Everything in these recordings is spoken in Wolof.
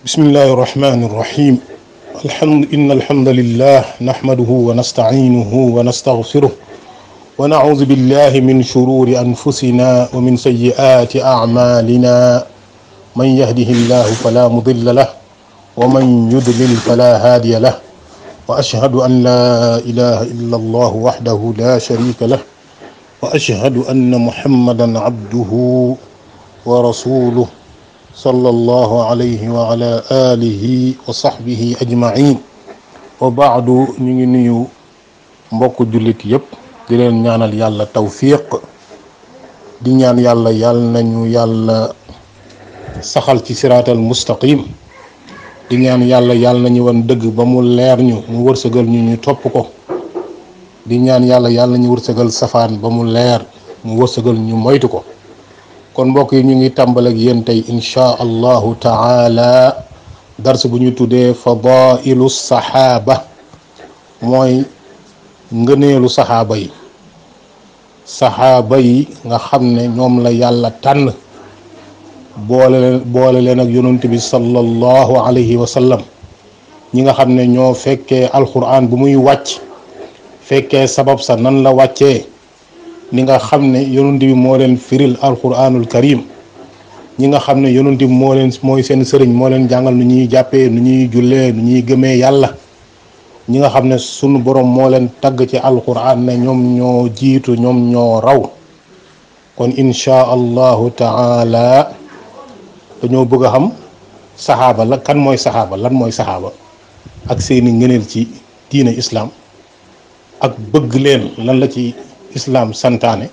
بسم الله الرحمن الرحيم. إن الحمد لله نحمده ونستعينه ونستغفره ونعوذ بالله من شرور أنفسنا ومن سيئات أعمالنا. من يهده الله فلا مضل له ومن يضلل فلا هادي له، وأشهد أن لا إله إلا الله وحده لا شريك له، وأشهد أن محمدا عبده ورسوله صلى الله عليه وعلى آله وصحبه أجمعين. وبعد نيغي نيو mbokk jullit yépp di leen ñaanal yàlla tawfiq, di ñaan yàlla nañu yàlla saxal ci siraatal mustaqim, di ñaan yàlla nañu wan dëgg ba mu leer ñu mu wërsëgal ñu topp ko, di ñaan yàlla nañu wërsëgal safaan ba mu leer mu wërsëgal ñu moytu ko. kon mbokk yi ñu ngi tàmbal ak yéen tey insha allahu taala dars bu ñu tuddee fadailu saxaaba, mooy ngëneelu saxaaba yi nga xam ne ñoom la yàlla tànn boole leen ak yonent bi sallallahu alayhi wa sallam, ñi nga xam ne ñoo fekkee alquran bu muy wàcc, fekkee sabab sa nan la wàccee, ni nga xam ne yonent bi moo leen firil alquranul karim, ñi nga xam ne yonent bi mooy seen sëriñ, moo leen jàngal nu ñuy jàppee, nu ñuy jullee, nu ñuy gëmee yàlla, ñi nga xam ne sunu borom moo leen tagg ci alquran ne ñoom ñoo jiitu, ñoom ñoo raw. kon insha allahu taala dañoo bëgg a xam saxaaba la kan mooy saxaaba, lan mooy saxaaba ak seeni ngëneel ci diine islam, ak bëgg leen lan la ci islam santaane,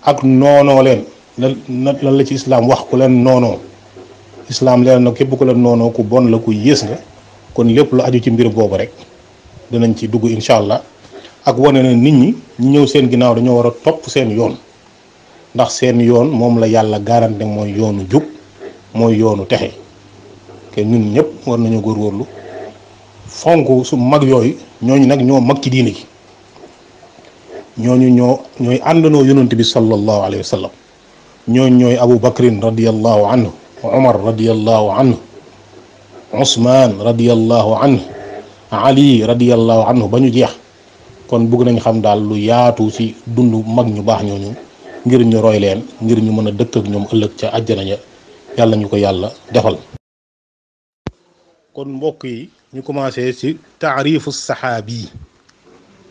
ak noonoo leen lan la ci islam wax ku leen noonoo. islam leen nag képp ku leen noonoo ku bon la, ku yées nga. kon lépp lu aju ci mbir boobu rek dinañ ci dugg incha allah, ak wane na nit ñi ñëw seen ginnaaw dañoo war a topp seen yoon, ndax seen yoon moom la yàlla garanté mooy yoonu jub, mooy yoonu texe. ke ñun ñëpp war nañu góorgóorlu fonk su mag yooyu. ñooñu nag ñoo mag ci diine gi, ñooñu ñooy àndandoo yonent bi sallallahu alayhi wa sallam. ñooñu ñooy Abu Bakrin radiyallahu anhu, Umar radiyallahu anhu, Usmaan radiyallahu anhu, Ali radiyallahu anhu ba ñu jeex. kon bëgg nañ xam daal lu yaatu ci dund mag ñu baax ñooñu ngir ñu roy leen, ngir ñu mën a dëkk ak ñoom ëllëg ca àjjana ja. yàlla ñu ko yàlla defal. kon mbokk yi ñu commencé ci taarifu saxaabi,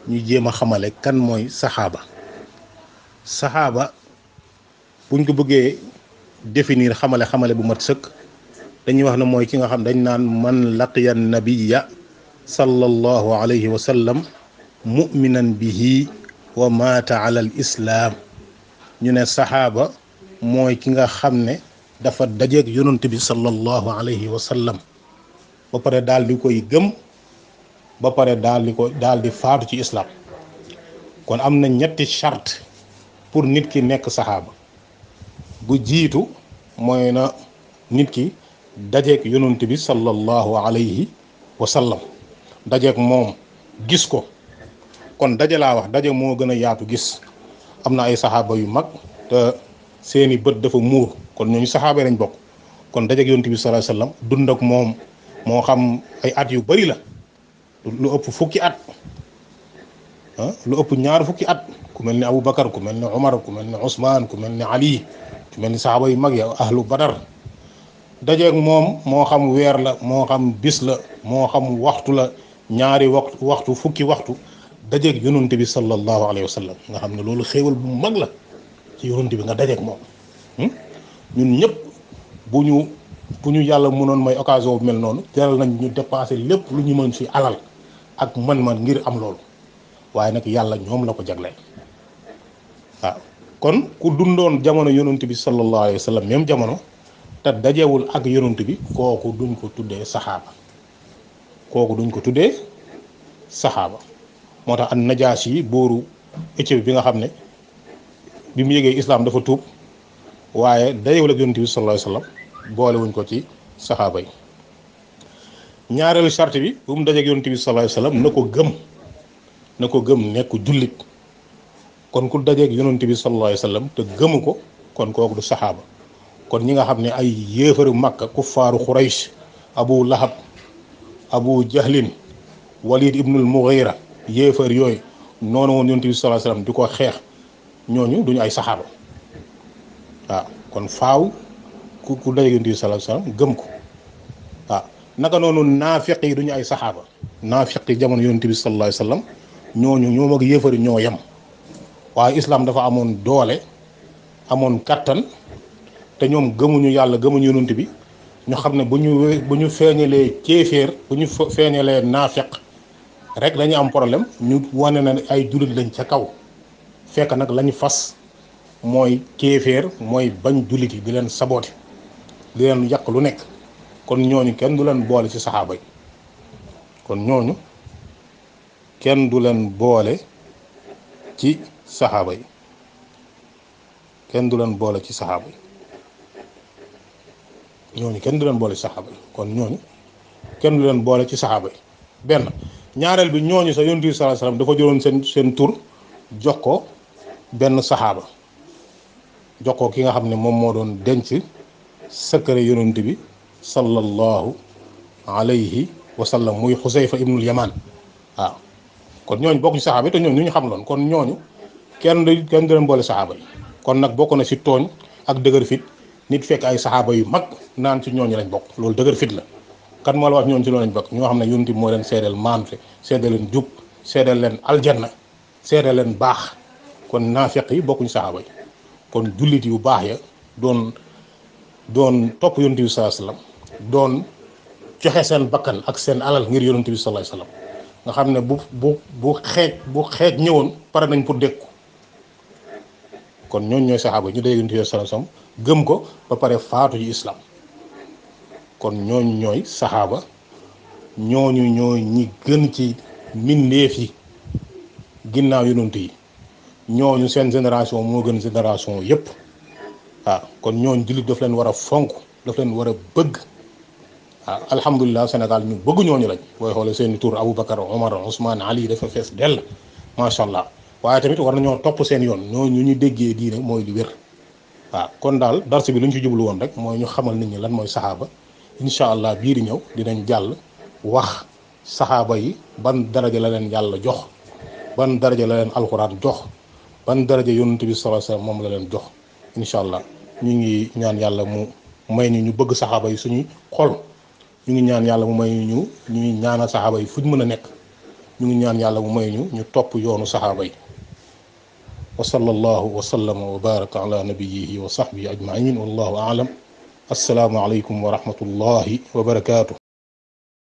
ñu jéem a xamale kan mooy saxaaba. saxaaba buñ ko bëggee définir xamale bu mat sëkk, dañuy wax ne mooy ki nga xam dañ naan man laqiya nabiya sallallahu alayhi wa sallam mu'minan bihi wa maata ala al islaam. ñu ne saxaaba mooy ki nga xam ne dafa dajeeg yonent bi sallallahu alayhi wa sallam ba pare daal di koy gëm, ba pare daal di faatu ci islam. kon am na ñetti charte pour nit ki nekk saxaaba. bu jiitu mooy na nit ki dajeeg yonent bi sallallahu alayhi wa sallam, dajeeg moom gis ko. kon daje laa wax, daje moo gën a yaatu gis. am na ay saxaaba yu mag te seeni bët dafa muur, kon ñooñu saxaaba yi lañ bokk. kon dajeeg yonent bi sallallahu alayhi wa sallam, dund ak moom moo xam ay at yu bari la, lu ëpp fukki at, lu ëpp ñaar fukki at, ku mel ni Abu Bakar, ku mel ni Umar, ku mel ni Usmaan, ku mel ni Ali, ku mel ni saxaaba yu mag ya ahlu Badar. dajeeg moom moo xam weer la, moo xam bis la, moo xam waxtu la, ñaari waxtu fukki waxtu, dajeeg yonent bi sallallahu alayhi wa sallam. nga xam ne loolu xéewal bu mag la ci yonent bi nga dajeeg moom. ñun ñëpp bu ñu yàlla mënoon may occasion bu mel noonu, jaral nañ ñu dépasser lépp lu ñu mën fi alal ak man-man ngir am loolu, waaye nag yàlla ñoom la ko jagleel. waaw kon ku dundoon jamono yonent bi sallallahu alayhi wa sallam, même jamono, te dajewul ak yonent bi, kooku duñ ko tuddee saxaaba. moo tax an Najaasi yi bóoru Éthiopie bi nga xam ne bi mu yëgee islam dafa tuub, waaye dajewul ak yonent bi sallallahu alayhi wa sallam, boole wuñ ko ci saxaaba yi. ñaareelu charte bi, bu mu dajeeg yonent bi sallallahu alayhi wa sallam na ko gëm nekk jullit. kon ku dajeeg yonent bi sallallahu alayhi wa sallam te gëmu ko, kon kooku du saxaaba. kon ñi nga xam ne ay yéefaru Makka kuffaaru Quraysh Abu Lahab, Abu Jahlin, Walid ibnul Mughira, yéefar yooyu noonu woon yonent bi sallallahu alayhi wasallam di ko xeex, ñooñu duñu ay saxaaba. waaw kon faaw ku daje yonent bi sallallahu alayhi wasallam gëm ko. waaw naka noonu naafiq yi duñu ay saxaaba. naafiq yi jamono yonent bi sallallahu alayhi wasallam ñooñu ñoom ak yéefar yi ñoo yem. waaye islam dafa amoon doole, amoon kattan, te ñoom gëmuñu yàlla gëmuñu yonent bi. ñu xam ne bu ñu feeñalee kéeféer, bu ñu feeñalee naafiq rek dañu am problème, ñu wane na ay jullit lañ ca kaw, fekk nag lañu fas mooy kéeféer, mooy bañ jullit yi, di leen saboote, di leen yàq lu nekk. kon ñooñu kenn du leen boole ci saxaaba yi. kon ñooñu kenn du leen boole ci saxaaba yi. kenn du leen boole ci saxaaba yi. ñooñu kenn du leen boole ci saxaaba yi. kon ñooñu kenn du leen boole ci saxaaba yi. benn ñaareel bi, ñooñu sax yonent bi sallallahu alayhi wasallam dafa jëloon seen tur jox ko benn saxaaba, jox ko ki nga xam ne moom moo doon denc secret yonent bi sallallahu alayhi wa sallam, muy Xusayfa ibnul Yamaan. waaw kon ñooñu bokk ci saxaaba yi, te ñooñu ñu xam loon. kon ñooñu kenn du leen boole saxaaba yi. kon nag bokk na ci tooñ ak dëgër fit nit fekk ay saxaaba yu mag naan ci ñooñu lañ bokk. loolu dëgër fit la. kan moo la wax ñooñu ci loolu lañ bokk? ñoo xam ne yonent bi moo leen seedeel maante, seedeel leen jub, seedeel leen aljanna, seedeel leen baax. kon naafiq yi bokkuñ saxaaba yi. kon jullit yu baax ya doon topp yonent bi sallallahu alayhi wasallam, doon joxe seen bakkan ak seen alal ngir yonent bi sallallahu alayhi wasallam, nga xam ne bu xeej ñëwoon pare nañ pour dégg ko. kon ñooñu ñooy saxaaba yi ñu dee yonent bi sallallahu alayhi wasallam gëm ko ba pare faatu ci islam. kon ñooñu ñooy saxaaba. ñooñu ñooy ñi gën ci mbindeef yi ginnaaw yonent yi. ñooñu seen génération moo gën génération yépp. waaw kon ñooñu jullit daf leen war a fonk, daf leen war a bëgg. waaw alhamdulilah Sénégal ñu bëgg ñooñu lañ. booy xoolee seen tur Aboubacar, Omar, Ousmane, Ali dafa fees dell macha allah. waaye tamit war nañoo topp seen yoon. ñooñu ñu déggee diine mooy li wér. waaw kon daal darsi bi lu ñu ci jublu woon rek mooy ñu xamal nit ñi lan mooy saxaaba. incha allah bii di ñëw dinañ jàll wax saxaaba yi ban daraja la leen yàlla jox, ban daraja la leen alxuraan jox, ban daraja yonent bi sallallahu alayhi wasallam moom la leen jox. incha allah ñu ngi ñaan yàlla mu may ñu bëgg saxaaba yi suñuy xol. ñu ngi ñaan yàlla mu may ñu ñuy ñaanal saxaaba yi fu ñu mën a nekk. ñu ngi ñaan yàlla mu may ñu topp yoonu saxaaba yi. wa sallallahu wa sallama wa baraka ala nabiyyihi wa sahbihi ajmain wallahu a'lam. assalaamu alaykum wa rahmatullahi wa barakaatuh.